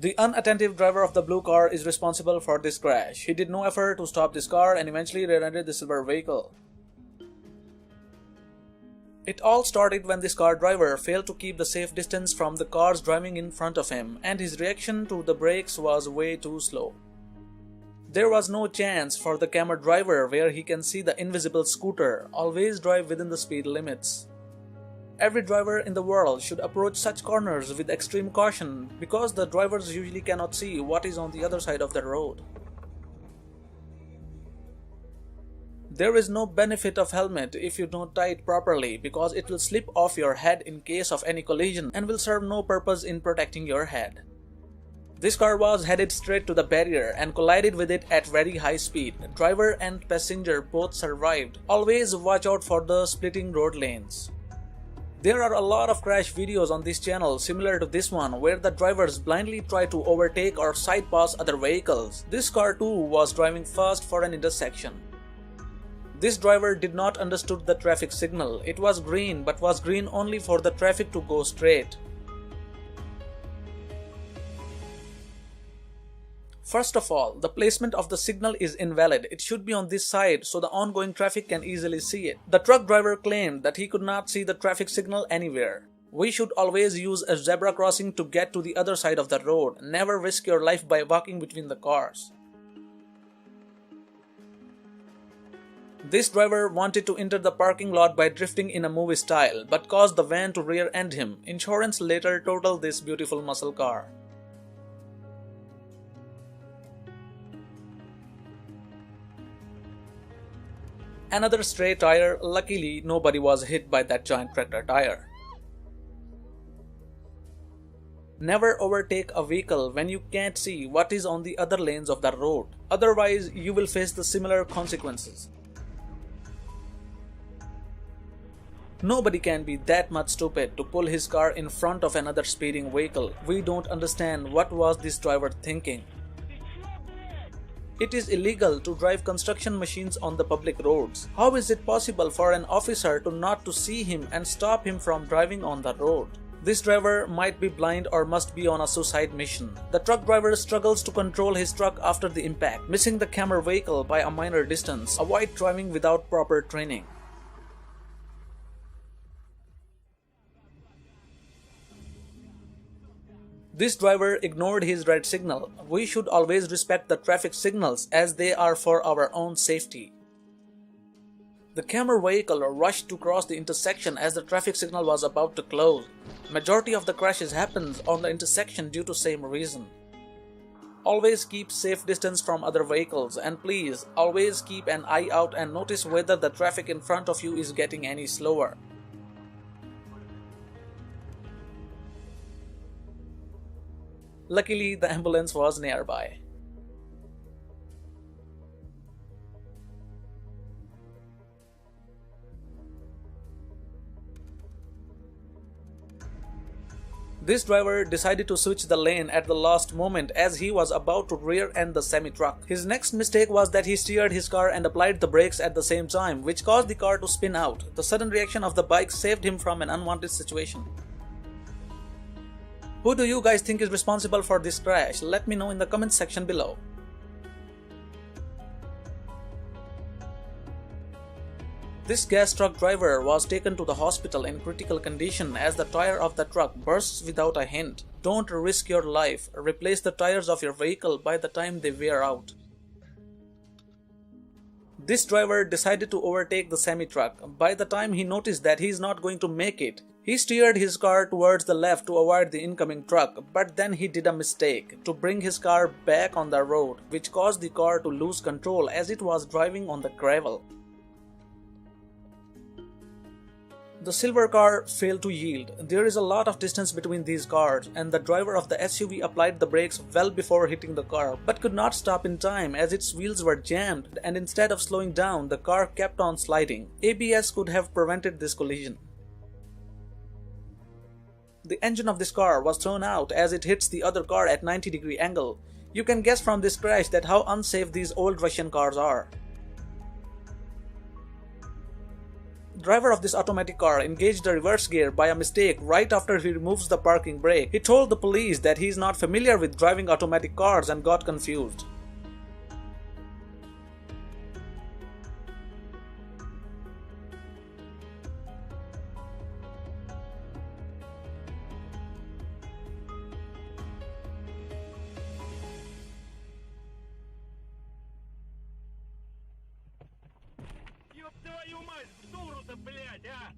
The unattentive driver of the blue car is responsible for this crash. He did no effort to stop this car and eventually rear-ended the silver vehicle. It all started when this car driver failed to keep the safe distance from the cars driving in front of him, and his reaction to the brakes was way too slow. There was no chance for the camera driver where he can see the invisible scooter. Always drive within the speed limits. Every driver in the world should approach such corners with extreme caution because the drivers usually cannot see what is on the other side of the road. There is no benefit of helmet if you don't tie it properly because it will slip off your head in case of any collision and will serve no purpose in protecting your head. This car was headed straight to the barrier and collided with it at very high speed. Driver and passenger both survived. Always watch out for the splitting road lanes. There are a lot of crash videos on this channel similar to this one where the drivers blindly try to overtake or side pass other vehicles. This car too was driving fast for an intersection. This driver did not understood the traffic signal. It was green but was green only for the traffic to go straight. First of all, the placement of the signal is invalid. It should be on this side so the ongoing traffic can easily see it. The truck driver claimed that he could not see the traffic signal anywhere. We should always use a zebra crossing to get to the other side of the road. Never risk your life by walking between the cars. This driver wanted to enter the parking lot by drifting in a movie style, but caused the van to rear-end him. Insurance later totaled this beautiful muscle car. Another stray tire. Luckily, nobody was hit by that giant tractor tire. Never overtake a vehicle when you can't see what is on the other lanes of the road. Otherwise, you will face the similar consequences. Nobody can be that much stupid to pull his car in front of another speeding vehicle. We don't understand what was this driver thinking. It is illegal to drive construction machines on the public roads. How is it possible for an officer to not to see him and stop him from driving on the road? This driver might be blind or must be on a suicide mission. The truck driver struggles to control his truck after the impact, missing the camera vehicle by a minor distance. Avoid driving without proper training. This driver ignored his red signal. We should always respect the traffic signals as they are for our own safety. The camera vehicle rushed to cross the intersection as the traffic signal was about to close. Majority of the crashes happens on the intersection due to same reason. Always keep safe distance from other vehicles, and please always keep an eye out and notice whether the traffic in front of you is getting any slower. Luckily, the ambulance was nearby. This driver decided to switch the lane at the last moment as he was about to rear-end the semi-truck. His next mistake was that he steered his car and applied the brakes at the same time, which caused the car to spin out. The sudden reaction of the bike saved him from an unwanted situation. Who do you guys think is responsible for this crash? Let me know in the comment section below. This gas truck driver was taken to the hospital in critical condition as the tire of the truck bursts without a hint. Don't risk your life. Replace the tires of your vehicle by the time they wear out. This driver decided to overtake the semi-truck. By the time he noticed that he is not going to make it, he steered his car towards the left to avoid the incoming truck, but then he did a mistake to bring his car back on the road, which caused the car to lose control as it was driving on the gravel. The silver car failed to yield. There is a lot of distance between these cars, and the driver of the SUV applied the brakes well before hitting the car, but could not stop in time as its wheels were jammed, and instead of slowing down, the car kept on sliding. ABS could have prevented this collision. The engine of this car was thrown out as it hits the other car at 90-degree angle. You can guess from this crash that how unsafe these old Russian cars are. The driver of this automatic car engaged the reverse gear by a mistake right after he removes the parking brake. He told the police that he is not familiar with driving automatic cars and got confused. Ёб твою мать, в дуру-то, блядь, а!